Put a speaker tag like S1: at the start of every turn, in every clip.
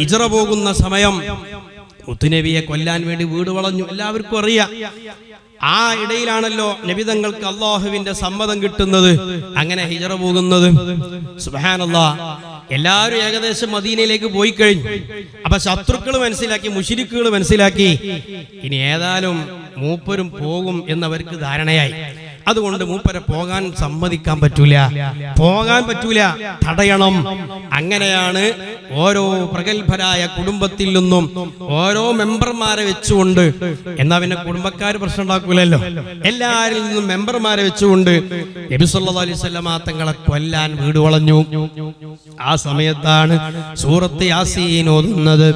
S1: ഹിജ്റ പോകുന്ന സമയം മുത്തുനബിയെ കൊല്ലാൻ വേണ്ടി വീട് വളഞ്ഞു. എല്ലാവർക്കും അറിയാം. ആ ഇടയിലാണല്ലോ നബിതങ്ങൾക്ക് അള്ളാഹുവിന്റെ സമ്മതം കിട്ടുന്നത്, അങ്ങനെ ഹിജ്റ പോകുന്നത്. സുബ്ഹാനല്ലാഹ്, എല്ലാവരും ഏകദേശം മദീനയിലേക്ക് പോയി കഴിഞ്ഞു. അപ്പൊ ശത്രുക്കൾ മനസ്സിലാക്കി, മുശ്രിക്കുകൾ മനസ്സിലാക്കി, ഇനി ഏതായാലും മൂപ്പരും പോകും എന്നവർക്ക് ധാരണയായി. അതുകൊണ്ട് മൂപ്പരെ പോകാൻ സമ്മതിക്കാൻ പറ്റൂല, തടയണം. അങ്ങനെയാണ് ഓരോ പ്രഗത്ഭരായ കുടുംബത്തിൽ നിന്നും ഓരോ മെമ്പർമാരെ വെച്ചുകൊണ്ട്, എന്നാ പിന്നെ കുടുംബക്കാർ പ്രശ്നം ഉണ്ടാക്കൂലല്ലോ, എല്ലാരിൽ നിന്നും മെമ്പർമാരെ വെച്ചുകൊണ്ട് നബി സല്ലല്ലാഹു അലൈഹി വസല്ലമ തങ്ങളെ കൊല്ലാൻ വീട് വളഞ്ഞു. ആ സമയത്താണ് സൂറത്ത് യാസീൻ ഓതുന്നത്.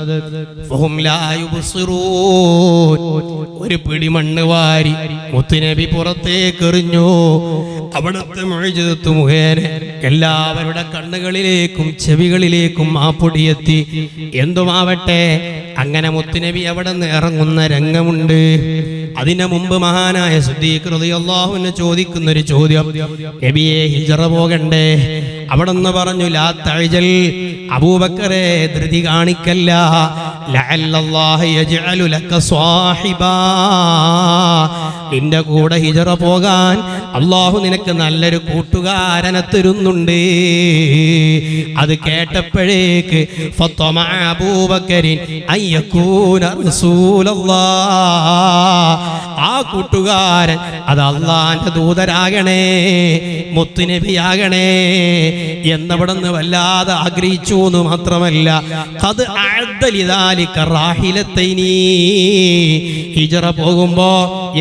S1: ഫഹും ലാ യുബ്സിറൂൻ. ഒരു പിടി മണ്ണ് വാരി മുത്തുനബി പുറത്തേക്ക് എറിഞ്ഞു. അവിടുത്തെ മുഅ്ജിസത്ത് മുഖേന എല്ലാവരുടെ കണ്ണുകളിലേക്കും ചെവികളിലേക്കും ആ പൊടിയെത്തി. എന്തുമാവട്ടെ, അങ്ങനെ മുത്തുനബി അവിടെ നിന്ന് ഇറങ്ങുന്ന രംഗമുണ്ട്. അതിനു മുമ്പ് മഹാനായ സിദ്ദീഖ് റളിയല്ലാഹു അൻഹു ചോദിക്കുന്ന ഒരു ചോദ്യം, നബിയെ ഹിജ്റ പോകണ്ടേ? അവിടെ നിന്ന് പറഞ്ഞു, ലാ തഅജൽ, അബൂബക്കറെ ധൃതി കാണിക്കല്ല, ലഅല്ലല്ലാഹു യജ്അലു ലക സ്വാഹിബാ, നിന്റെ കൂടെ ഹിജ്റ പോകാൻ അല്ലാഹു നിനക്ക് നല്ലൊരു കൂട്ടുകാരനെ തരുന്നുണ്ട്. അത് കേട്ടപ്പോഴേക്ക് ഫത്തമഅ അബൂബക്കറിൻ അയ്യകൂന റസൂലല്ലാഹ്, ആ കൂട്ടുകാരൻ അത് അള്ളാന്റെ ദൂതരാകണേ, മുത്തുനബിയാകണേ എന്നവിടുന്ന് വല്ലാതെ ആഗ്രഹിച്ചു എന്ന് മാത്രമല്ല, ഖദ് അഅദ്ദ ലിദാലിക റാഹിലത്തൈനി, ഹിജ്റ പോകുമ്പോ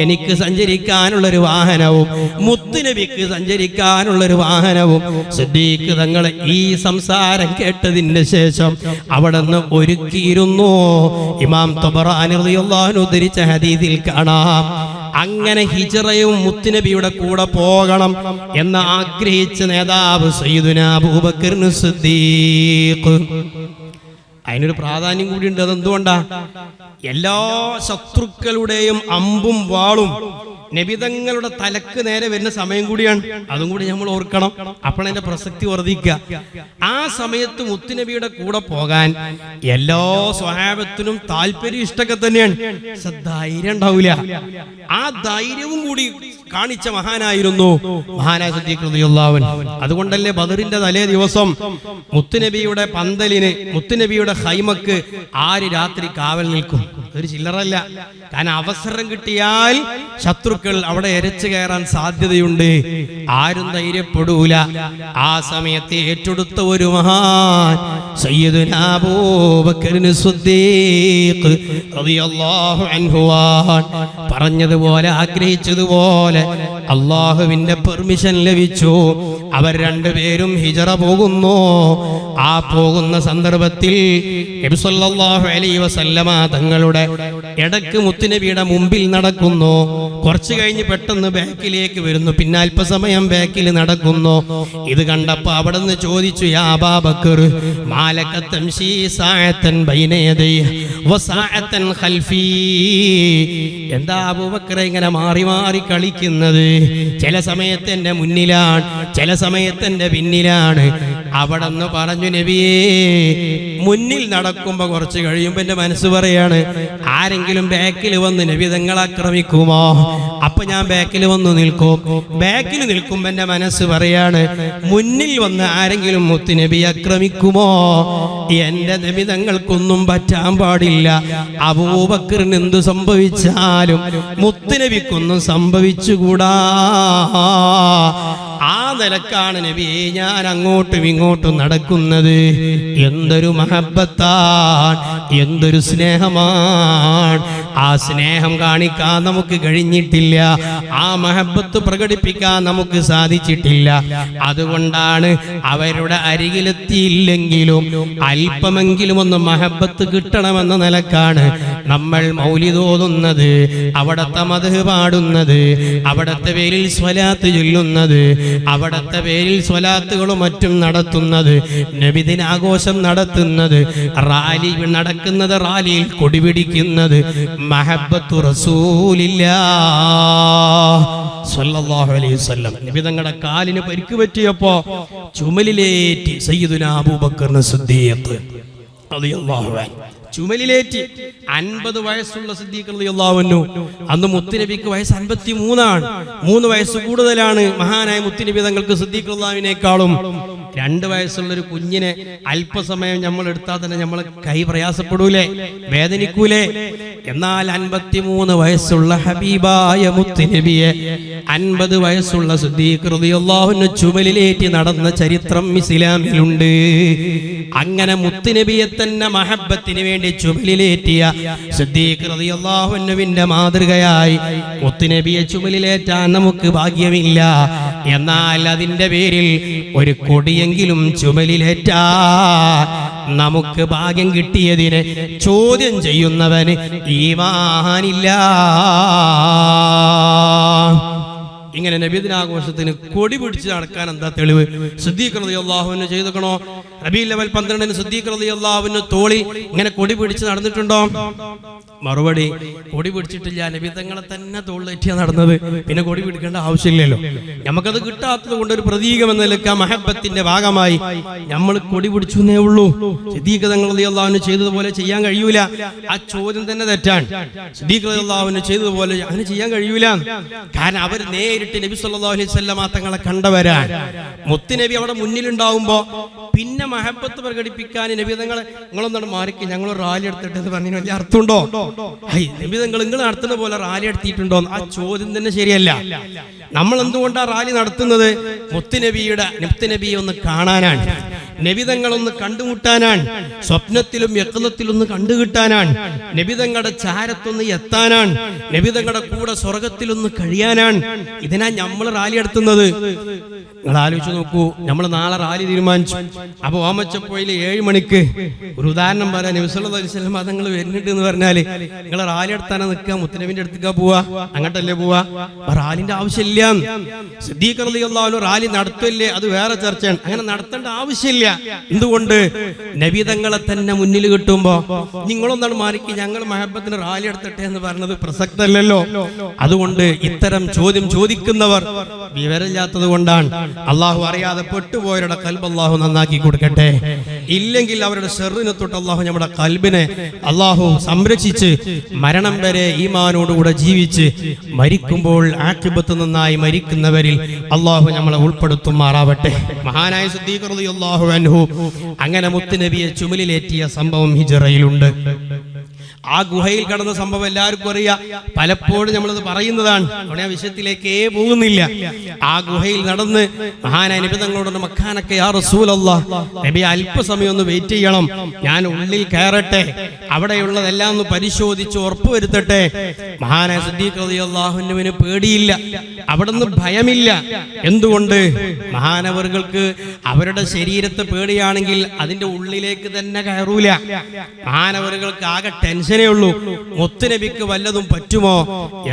S1: എനിക്ക് സഞ്ചരിക്കാനുള്ളൊരു വാഹനവും മുത്തുനബിക്ക് സഞ്ചരിക്കാനുള്ളൊരു വാഹനവും സിദ്ദീഖ് തങ്ങൾ ഈ സംസാരം കേട്ടതിന് ശേഷം അവിടെ നിന്ന് ഒരുക്കിയിരുന്നു. ഇമാം തബറാനി റളിയല്ലാഹു അൻഹു ഉദ്ധരിച്ച ഹദീസിൽ കാണാം, അങ്ങനെ ഹിജ്റയും മുത്തുനബിയുടെ കൂടെ പോകണം എന്ന് ആഗ്രഹിച്ച നേതാവ് സയ്യിദുനാ അബൂബക്കർ സിദ്ദീഖ്. അതിനൊരു പ്രാധാന്യം കൂടിയുണ്ട്. അതെന്തുകൊണ്ടാ? എല്ലാ ശത്രുക്കളുടെയും അമ്പും വാളും നബിതങ്ങളുടെ തലക്ക് നേരെ വരുന്ന സമയം കൂടിയാണ്. അതും കൂടി നമ്മൾ ഓർക്കണം. അപ്പോൾ അതിന്റെ പ്രസക്തി വർദ്ധിക്കുക. ആ സമയത്ത് മുത്തുനബിയുടെ കൂടെ പോകാൻ എല്ലാ സ്വഹാബത്തിനും താല്പര്യം, ഇഷ്ടമൊക്കെ തന്നെയാണ്. ധൈര്യം ഉണ്ടാവില്ല. ആ ധൈര്യവും കൂടി കാണിച്ച മഹാനായിരുന്നു മഹാനായ സിദ്ദീഖ് റളിയല്ലാഹു അൻഹു. അതുകൊണ്ടല്ലേ ബദറിന്റെ തലേ ദിവസം മുത്തുനബിയുടെ പന്തലിന്, മുത്തുനബിയുടെ ഖൈമക്ക് ആര് രാത്രി കാവൽ നിൽക്കും? ഒരു ചില്ലറല്ല. കാരണം അവസരം കിട്ടിയാൽ ശത്രുക്കൾ അവിടെ എരച്ചു കയറാൻ സാധ്യതയുണ്ട്. ആരും ധൈര്യപ്പെടൂല. ആ സമയത്ത് ഏറ്റെടുത്ത ഒരു മഹാൻ സയ്യിദുനാ അബൂബക്കർ സിദ്ദീഖ് റളിയല്ലാഹു അൻഹു പറഞ്ഞതുപോലെ, ആഗ്രഹിച്ചതുപോലെ അള്ളാഹുവിന്റെ പെർമിഷൻ ലഭിച്ചു. അവർ രണ്ടുപേരും ഹിജ്റ പോകുന്നു. ആ പോകുന്ന സന്ദർഭത്തിൽ നബി സല്ലല്ലാഹു അലൈഹി വസല്ലമ തങ്ങളുടെ ഇടക്ക് മുത്തുനബിയുടെ മുമ്പിൽ നടക്കുന്നു. കുറച്ചു കഴിഞ്ഞ് പെട്ടെന്ന് ബാക്കിലേക്ക് വരുന്നു. പിന്നെ അല്പസമയം ബാക്കിൽ നടക്കുന്നു. ഇത് കണ്ടപ്പോ അവിടെ നിന്ന് ചോദിച്ചു, യാ അബൂബക്കർ മാലക തംശി സഅതൻ ബൈന യദൈ വസഅതൻ ഖൽഫി, എന്താ അബൂബക്കറെ ഇങ്ങനെ മാറി മാറി കളിക്കുന്നത്? ചില സമയത്ത് എന്റെ മുന്നിലാണ്, ചില സമയത്ത് എന്റെ പിന്നിലാണ്. അവിടെ നിന്ന് പറഞ്ഞു, നബിയേ, മുന്നിൽ നടക്കുമ്പോ കുറച്ച് കഴിയുമ്പോ എന്റെ മനസ്സ് പറയാണ്, ആരെങ്കിലും ബാക്കിൽ വന്ന് നബി തങ്ങളെ ആക്രമിക്കുമോ? അപ്പൊ ഞാൻ ബാക്കിൽ വന്ന് നിൽക്കും. ബാക്കിൽ നിൽക്കുമ്പോ എന്റെ മനസ്സ് പറയാണ്, മുന്നിൽ വന്ന് ആരെങ്കിലും മുത്തുനബി ആക്രമിക്കുമോ? എന്റെ നബി തങ്ങൾക്കൊന്നും പറ്റാൻ പാടില്ല. അബൂബക്കറിന് എന്തു സംഭവിച്ചാലും മുത്തുനബിക്കൊന്നും സംഭവിച്ചുകൂടാ. ആ നിലക്കാണ് നബിയെ ഞാൻ അങ്ങോട്ടും ഇങ്ങോട്ടും നടക്കുന്നത്. എന്തൊരു മഹബത്താണ്, എന്തൊരു സ്നേഹമാണ്. ആ സ്നേഹം കാണിക്കാൻ നമുക്ക് കഴിഞ്ഞിട്ടില്ല, ആ മഹബത്ത് പ്രകടിപ്പിക്കാൻ നമുക്ക് സാധിച്ചിട്ടില്ല. അതുകൊണ്ടാണ് അവരുടെ അരികിലെത്തിയില്ലെങ്കിലും അല്പമെങ്കിലും ഒന്ന് മഹബത്ത് കിട്ടണമെന്ന നിലക്കാണ് നമ്മൾ മൗലിദ് ഓതുന്നത്, അവിടത്തെ മദ്ഹ് പാടുന്നത്, അവിടത്തെ പേരിൽ സ്വലാത്ത് ചൊല്ലുന്നത്, അവിടത്തെ പേരിൽ സ്വലാത്തുകളും മറ്റും നടത്തുന്നത്, നബിദിനാഘോഷം നടത്തുന്നത്, റാലി നടക്കുന്നത്, റാലിയിൽ കൊടിപിടിക്കുന്നത്. മഹബ്ബത്തു റസൂലില്ലാഹ് സ്വല്ലല്ലാഹു അലൈഹി വസല്ലം. നബി തങ്ങളുടെ കാലിന് പരിക്ക് പറ്റിയപ്പോ ചുമലിലേറ്റി സയ്യിദുനാ അബൂബക്കർ സിദ്ദീഖ് റളിയല്ലാഹു അൻഹു ചുമലിലേറ്റി 50 വയസ്സുള്ള സിദ്ദീഖ് റളിയല്ലാഹു അൻഹു. അന്ന് മുത്തുനബിക്ക് വയസ്സ് 53 3 വയസ്സ് കൂടുതലാണ് മഹാനായ മുത്തുനബി തങ്ങൾക്ക് സിദ്ദീഖ് റളിയല്ലാഹുവിനേക്കാളും. 2 വയസ്സുള്ള ഒരു കുഞ്ഞിനെ അല്പസമയം നമ്മൾ എടുത്താൽ തന്നെ നമ്മളെ കൈ പ്രയാസപ്പെടൂലേ, വേദനിക്കൂലേ? എന്നാൽ 53 വയസ്സുള്ള ഹബീബായ മുത്തുനബിയെ 50 വയസ്സുള്ള സിദ്ദീഖ് റളിയല്ലാഹു അൻഹു ചുമലിലേറ്റി നടന്ന ചരിത്രം ഇസ്ലാമിലുണ്ട്. അങ്ങനെ മുത്തുനബിയെ തന്നെ മഹബത്തിന് വേണ്ടി ചുമലിലേറ്റിയ സിദ്ദീഖ് റളിയല്ലാഹു അൻഹുവിന്റെ മാതൃകയായി മുത്തുനബിയെ ചുമലിലേറ്റാൻ നമുക്ക് ഭാഗ്യമില്ല. എന്നാൽ അതിന്റെ പേരിൽ ഒരു കൊടിയെങ്കിലും ചുമലിലേറ്റാ നമുക്ക് ഭാഗ്യം കിട്ടിയതിനെ ചോദ്യം ചെയ്യുന്നവന് ഈമാനില്ല. ഇങ്ങനെ നബിദിനാഘോഷത്തിന് കൊടി പിടിച്ച് നടക്കാൻ എന്താ തെളിവ്? സിദ്ദീഖ് റളിയല്ലാഹു അൻഹു ചെയ്തക്കണോ? റബീഉൽ അവ്വൽ 12 സിദ്ദീഖ് റളിയല്ലാഹു അൻഹു തോളി ഇങ്ങനെ കൊടി പിടിച്ച് നടന്നിട്ടുണ്ടോ? മറുപടി കൊടി പിടിച്ചിട്ടില്ല. നബി തങ്ങളെ തന്നെ തോളിലേറ്റിയാ നടന്നത്. പിന്നെ കൊടി പിടിക്കേണ്ട ആവശ്യമില്ലല്ലോ. നമുക്കത് കിട്ടാത്തത് കൊണ്ട് ഒരു പ്രതീകം എന്ന നിലയ്ക്ക് മഹബത്തിന്റെ ഭാഗമായി നമ്മൾ കൊടി പിടിച്ചേ ഉള്ളൂ. സിദ്ദീഖ് തങ്ങൾ റളിയല്ലാഹു അൻഹു ചെയ്തതുപോലെ ചെയ്യാൻ കഴിയൂല. ആ ചോദ്യം തന്നെ തെറ്റാണ്. സിദ്ദീഖ് റളിയല്ലാഹു അൻഹു ചെയ്തതുപോലെ അങ്ങനെ ചെയ്യാൻ കഴിയൂല. കാരണം അവർ നേരിട്ട് നബി സല്ലല്ലാഹു അലൈഹി വസല്ലം തങ്ങളെ കണ്ടവരാണ്. മുത്തുനബി അവിടെ മുന്നിലുണ്ടാവുമ്പോ പിന്നെ മഹബത്ത് പ്രകടിപ്പിക്കാൻ നബി തങ്ങളെ നിങ്ങളൊന്നാണ് മാറിക്ക് ഞങ്ങൾ റാലി എടുത്തിട്ട് എന്ന് പറഞ്ഞതിന് വലിയ അർത്ഥമുണ്ടോ? നബി തങ്ങൾ നിങ്ങൾ നടത്തുന്ന പോലെ റാലി നടത്തിയിട്ടുണ്ടോ? ആ ചോദ്യം തന്നെ ശരിയല്ല. നമ്മൾ എന്തുകൊണ്ടാണ് റാലി നടത്തുന്നത്? മുത്തുനബിയെ ഒന്ന് കാണാനാണ്, നബിതങ്ങളൊന്ന് കണ്ടുമുട്ടാനാണ്, സ്വപ്നത്തിലും യഖ്ലത്തിലൊന്ന് കണ്ടുകിട്ടാനാണ്, നബിതങ്ങളുടെ ചാരത്തൊന്ന് എത്താനാണ്, നബിതങ്ങളുടെ കൂടെ സ്വർഗത്തിലൊന്ന് കഴിയാനാണ്. ഇതിനാ നമ്മൾ റാലി നടത്തുന്നത്. നിങ്ങൾ ആലോചിച്ച് നോക്കൂ. നമ്മൾ നാളെ റാലി തീരുമാനിച്ചു. അപ്പൊ ഓമച്ചപ്പോയിൽ 7 മണിക്ക് ഒരു ഉദാഹരണം പറയാൻ നബി സല്ലല്ലാഹു അലൈഹി വസല്ലം നിങ്ങൾ വരുന്നുണ്ട് എന്ന് പറഞ്ഞാല് നിങ്ങൾ റാലി നടത്താനാ നിൽക്കുക, മുത്തുനബിന്റെ അടുത്തേക്കാ പോവാ? അങ്ങോട്ടല്ലേ പോവാ? റാലിന്റെ ആവശ്യമില്ല. സിദ്ദീഖ് റളിയല്ലാഹു അൻഹു റാലി നടത്തല്ലേ, അത് വേറെ ചർച്ചയാണ്. അങ്ങനെ നടത്തേണ്ട ആവശ്യമില്ല. എന്തുകൊണ്ട്? നബി തങ്ങളെ തന്നെ മുന്നിൽ കിട്ടുമ്പോ നിങ്ങളൊന്നാണ് മാറിക്ക് ഞങ്ങൾ മഹബത്തിന് റാലി എടുത്തിട്ടെ എന്ന് പറഞ്ഞത് പ്രസക്തമല്ലല്ലോ. അതുകൊണ്ട് ഇത്തരം ചോദ്യം ചോദിക്കുന്നവർ വിവരമില്ലാത്തത് കൊണ്ടാണ്. അള്ളാഹു അറിയാതെ പെട്ടുപോയവരുടെ കൽബ് അള്ളാഹു നന്നാക്കി കൊടുക്കട്ടെ. ഇല്ലെങ്കിൽ അവരുടെ ഷർറിനെ തൊട്ട് അള്ളാഹു നമ്മുടെ കൽബിനെ അള്ളാഹു സംരക്ഷിച്ച് മരണം വരെ ഈമാനോടുകൂടെ ജീവിച്ച് മരിക്കുമ്പോൾ ആഖിബത്ത് നന്നായി മരിക്കുന്നവരിൽ അള്ളാഹു നമ്മളെ ഉൾപ്പെടുത്തുമാറാവട്ടെ. മഹാനായ സിദ്ദീഖ് റളിയല്ലാഹു അൻഹു അങ്ങനെ മുത്തുനബിയെ ചുമലിലേറ്റിയ സംഭവം ഹിജ്റയിലുണ്ട്. ആ ഗുഹയിൽ കടന്ന സംഭവം എല്ലാവർക്കും അറിയാം. പലപ്പോഴും നമ്മളത് പറയുന്നതാണ്. അവിടെ ആ വിഷയത്തിലേക്കേ പോകുന്നില്ല. ആ ഗുഹയിൽ നടന്ന് മഹാനായ നബി തങ്ങളോട് മക്കാനൊക്കെ യാ റസൂലല്ലാഹ്, നബി അല്പസമയം ഒന്ന് വെയിറ്റ് ചെയ്യണം, ഞാൻ ഉള്ളിൽ കയറട്ടെ, അവിടെയുള്ളതെല്ലാം ഒന്ന് പരിശോധിച്ച് ഉറപ്പുവരുത്തട്ടെ. മഹാനായ സിദ്ദീഖ് റളിയല്ലാഹു അൻഹുവിന് പേടിയില്ല, അവിടുന്ന് ഭയമില്ല. എന്തുകൊണ്ട്? മഹാനവറുകൾക്ക് അവരുടെ ശരീരത്തെ പേടിയാണെങ്കിൽ അതിന്റെ ഉള്ളിലേക്ക് തന്നെ കയറൂല. മഹാനവറുകൾക്ക് ആകെ ടെൻഷനേ ഉള്ളൂ. മുത്തുനബിക്ക് വല്ലതും പറ്റുമോ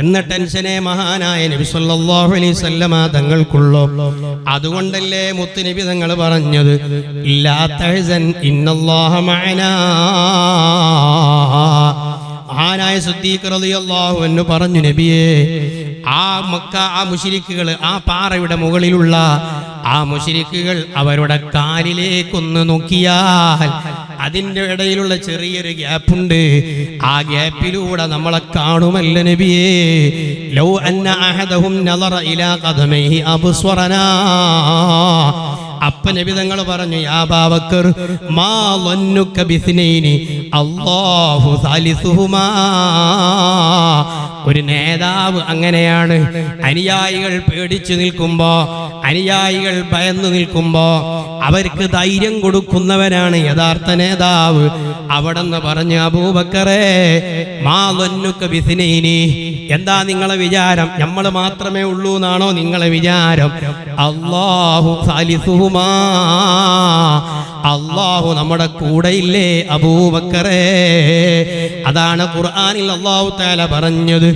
S1: എന്ന ടെൻഷനെ മഹാനായ നബി സല്ലല്ലാഹു അലൈഹി വസല്ലം തങ്ങൾക്കുള്ളൂ. അതുകൊണ്ടല്ലേ മുത്തുനബി തങ്ങൾ പറഞ്ഞത് ഇല്ലാ തഹ്സൻ ഇന്നല്ലാഹ മഅനാ. മഹാനായ സിദ്ദീഖ് റളിയല്ലാഹു അൻഹു പറഞ്ഞു, നബിയേ, ആ മക്ക ആ മുശ്രിക്കുകൾ, ആ പാറയുടെ മുകളിലുള്ള ആ മുശ്രിക്കുകൾ അവരുടെ കാലിലേക്കൊന്ന് നോക്കിയാൽ അതിന്റെ ഇടയിലുള്ള ചെറിയൊരു ഗ്യാപ്പുണ്ട്. ആ ഗ്യാപ്പിലൂടെ നമ്മളെ കാണുമല്ല നബിയേ. ലൗ അന്ന അഹദഹും നളറ ഇലാ ഖദമൈഹി അബ്സ്വറനാ. അപ്പ നബി തങ്ങൾ പറഞ്ഞു, യാ അബൂബക്കർ മാ ളന്നുക ബിസ്നൈനി അല്ലാഹു സാലിസുഹുമാ. ഒരു നേതാവ് അങ്ങനെയാണ്. അനുയായികൾ പേടിച്ചു നിൽക്കുമ്പോ, അനുയായികൾ ഭയന്നു നിൽക്കുമ്പോ അവർക്ക് ധൈര്യം കൊടുക്കുന്നവനാണ് യഥാർത്ഥ നേതാവ്. അവിടെന്ന് പറഞ്ഞു, അബൂബക്കറേ മാ ളന്നുക ബിസ്നൈനി, എന്താ നിങ്ങളെ വിചാരം? നമ്മൾ മാത്രമേ ഉള്ളൂ എന്നാണോ നിങ്ങളെ വിചാരം? അല്ലാഹു സാലിസുഹുമാ, അല്ലാഹു നമ്മുടെ കൂടെയില്ലേ അബൂബക്കറേ? അതാണ് ഖുർആനിൽ അല്ലാഹു തആല പറഞ്ഞത്,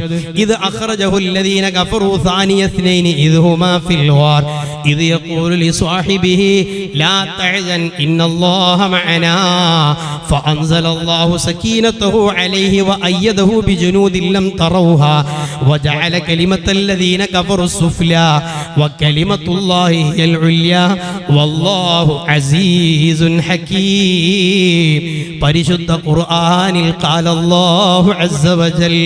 S1: ഇത് അഖ്റജഹുൽ ലദീന കഫറൂ സാനിയ സ്നൈനി ഇദ് ഹുമാ ഫിൽ ഗാർ ഇദ് യഖൂലു ലിസ്വാഹിബിഹി ലാ തഹ്സൻ ഇന്നല്ലാഹ മഅനാ ഫഅൻസലല്ലാഹു സകീനതഹു അലൈഹി വഅയ്യദഹു ബിജുനൂദിൻ ലം തറൗഹാ വജഅല കലിമത്തൽ ലദീന കഫറു സുഫ്ലാ വകലിമത്തുല്ലാഹി ഹിയൽ ഉല്യാ വല്ലാഹു അസീസ് അസീസുൻ ഹകീം. പരിശുദ്ധ ഖുർആനിൽ ഖാല അല്ലാഹു അസ്സ വജൽ